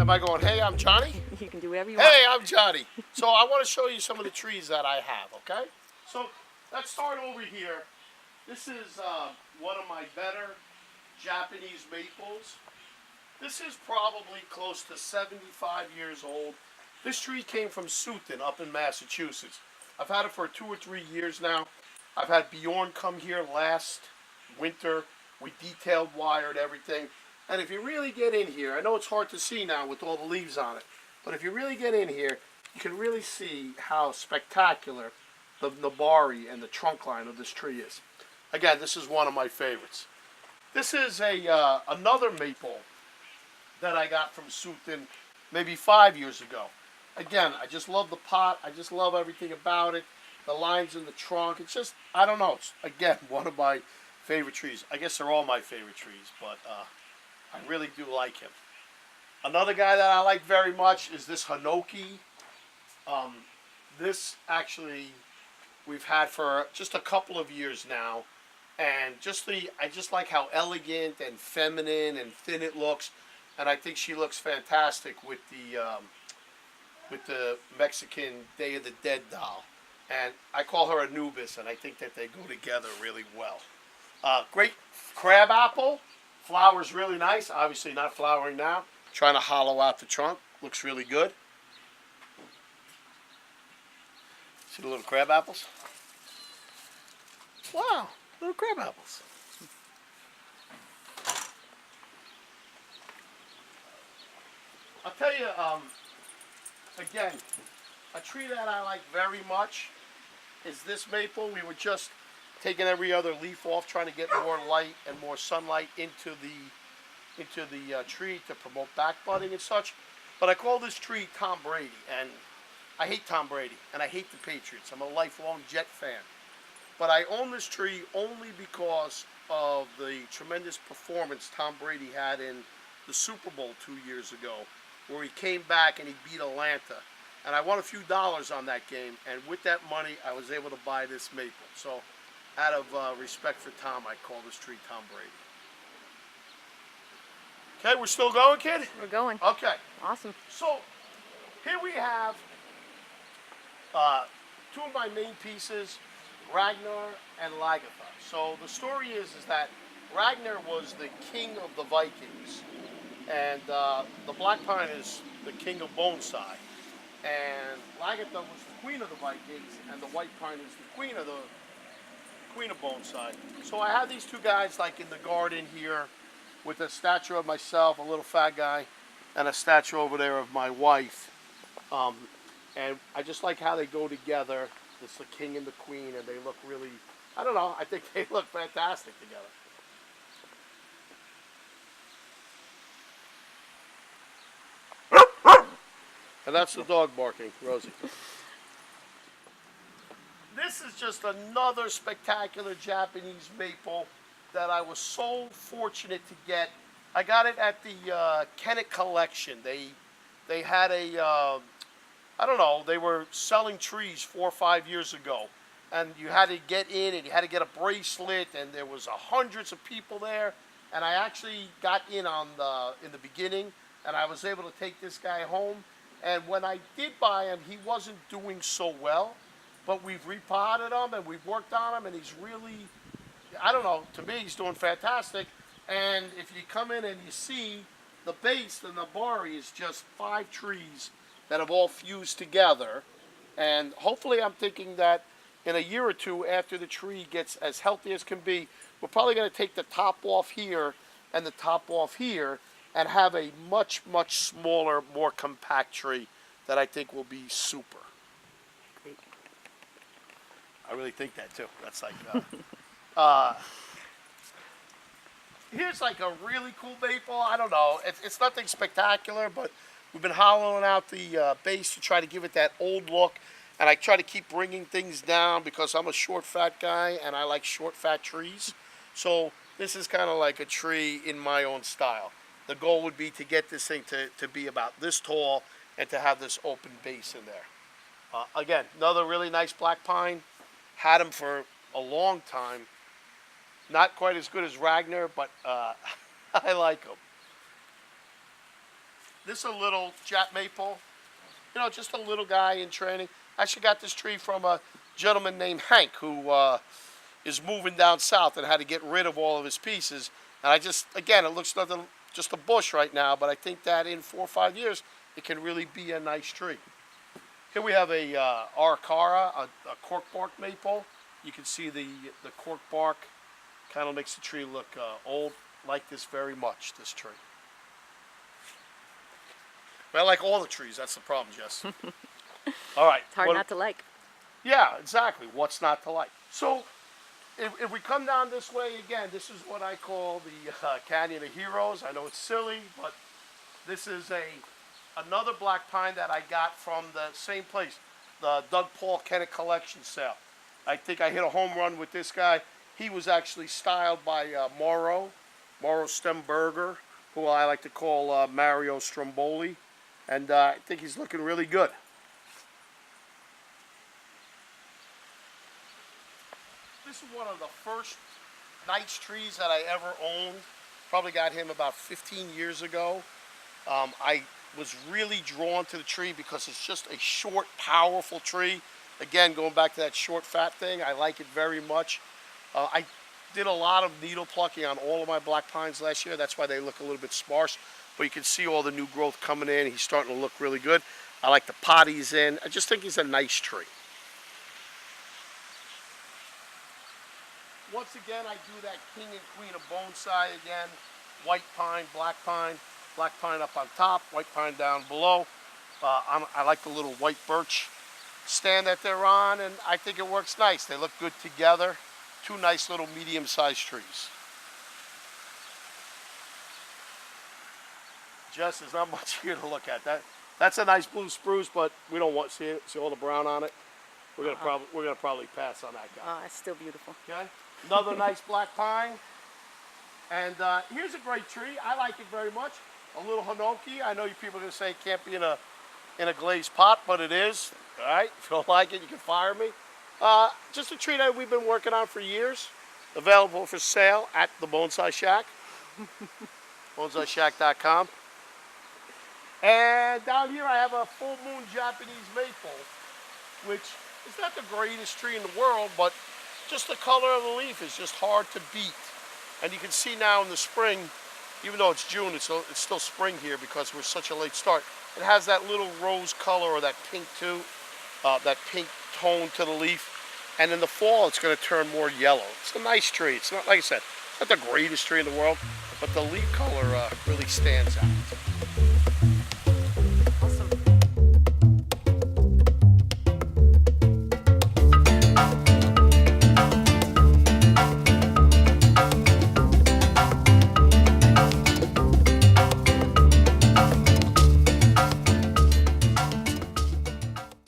Am I going, hey, I'm Johnny? You can do whatever you want. Hey, I'm Johnny. So I want to show you some of the trees that I have, okay? So let's start over here. This is one of my better Japanese maples. This is probably close to 75 years old. This tree came from Sutton up in Massachusetts. I've had it for 2 or 3 years now. I've had Bjorn come here last winter. We detailed wired everything. And if you really get in here, I know it's hard to see now with all the leaves on it, but if you really get in here, you can really see how spectacular the nabari and the trunk line of this tree is. Again, this is one of my favorites. This is another maple that I got from Sutton maybe 5 years ago. Again, I just love the pot. I just love everything about it. The lines in the trunk. It's just, I don't know. It's, again, one of my favorite trees. I guess they're all my favorite trees, but I really do like him. Another guy that I like very much is this Hinoki. This actually we've had for just a couple of years now. And I just like how elegant and feminine and thin it looks. And I think she looks fantastic with the Mexican Day of the Dead doll. And I call her Anubis, and I think that they go together really well. Great crab apple. Flowers really nice. Obviously not flowering now. Trying to hollow out the trunk. Looks really good. See the little crab apples? Wow, little crab apples. I'll tell you, again, a tree that I like very much is this maple. We were just taking every other leaf off, trying to get more light and more sunlight into the tree to promote back budding and such. But I call this tree Tom Brady, and I hate Tom Brady, and I hate the Patriots. I'm a lifelong Jet fan. But I own this tree only because of the tremendous performance Tom Brady had in the Super Bowl 2 years ago, where he came back and he beat Atlanta. And I won a few dollars on that game, and with that money, I was able to buy this maple. So, out of respect for Tom, I call this tree Tom Brady. Okay, we're still going, kid? We're going. Okay. Awesome. So, here we have two of my main pieces, Ragnar and Lagertha. So, the story is that Ragnar was the king of the Vikings, and the black pine is the king of bonsai. And Lagertha was the queen of the Vikings, and the white pine is the queen of bonsai. So I have these two guys like in the garden here with a statue of myself, a little fat guy, and a statue over there of my wife. And I just like how they go together. It's the king and the queen, and they look really, I don't know, I think they look fantastic together. And that's the dog barking, Rosie. This is just another spectacular Japanese maple that I was so fortunate to get. I got it at the Kennett Collection. They had a, I don't know, they were selling trees 4 or 5 years ago. And you had to get in and you had to get a bracelet, and there was hundreds of people there. And I actually got in in the beginning, and I was able to take this guy home. And when I did buy him, he wasn't doing so well, but we've repotted him and we've worked on him, and he's really, I don't know, to me he's doing fantastic. And if you come in and you see the base, the nabari is just 5 trees that have all fused together. And hopefully I'm thinking that in a year or two after the tree gets as healthy as can be, we're probably going to take the top off here and the top off here, and have a much, much smaller, more compact tree that I think will be super. Great. I really think that too. That's like, here's like a really cool maple. I don't know. It's nothing spectacular, but we've been hollowing out the base to try to give it that old look. And I try to keep bringing things down because I'm a short, fat guy, and I like short, fat trees. So this is kind of like a tree in my own style. The goal would be to get this thing to be about this tall and to have this open base in there. Again, another really nice black pine. Had him for a long time. Not quite as good as Ragnar, but I like him. This is a little Jap maple. You know, just a little guy in training. I actually got this tree from a gentleman named Hank who is moving down south and had to get rid of all of his pieces. And I just, again, it looks nothing, just a bush right now, but I think that in 4 or 5 years, it can really be a nice tree. Here we have a Arcara, a cork bark maple. You can see the cork bark kind of makes the tree look old. Like this very much, this tree. But I like all the trees, that's the problem, Jess. All right. It's hard not to like. Yeah, exactly. What's not to like? So, if we come down this way again, this is what I call the Canyon of Heroes. I know it's silly, but this is another black pine that I got from the same place, the Doug Paul Kennett collection sale. I think I hit a home run with this guy. He was actually styled by Mauro Stemberger, who I like to call Mario Stromboli, and I think he's looking really good. This is one of the first nice trees that I ever owned. Probably got him about 15 years ago. I was really drawn to the tree because it's just a short, powerful tree. Again, going back to that short, fat thing, I like it very much. I did a lot of needle plucking on all of my black pines last year. That's why they look a little bit sparse. But you can see all the new growth coming in. He's starting to look really good. I like the pot he's in. I just think he's a nice tree. Once again, I do that king and queen of bonsai again. White pine, black pine up on top, white pine down below. I like the little white birch stand that they're on, and I think it works nice. They look good together. Two nice little medium-sized trees. Jess, there's not much here to look at. That's a nice blue spruce, but we don't want to see all the brown on it. We're gonna probably pass on that guy. Oh, it's still beautiful. Okay. Another nice black pine. And here's a great tree. I like it very much. A little hinoki. I know you people are gonna say it can't be in a glazed pot, but it is. All right. If you don't like it, you can fire me. Just a tree that we've been working on for years. Available for sale at the Bonsai Shack. BonsaiShack.com. And down here I have a full moon Japanese maple, which is not the greatest tree in the world, but just the color of the leaf is just hard to beat. And you can see now in the spring, even though it's June, it's still spring here because we're such a late start. It has that little rose color or that pink too, that pink tone to the leaf. And in the fall, it's going to turn more yellow. It's a nice tree. It's not, like I said, not the greatest tree in the world, but the leaf color really stands out.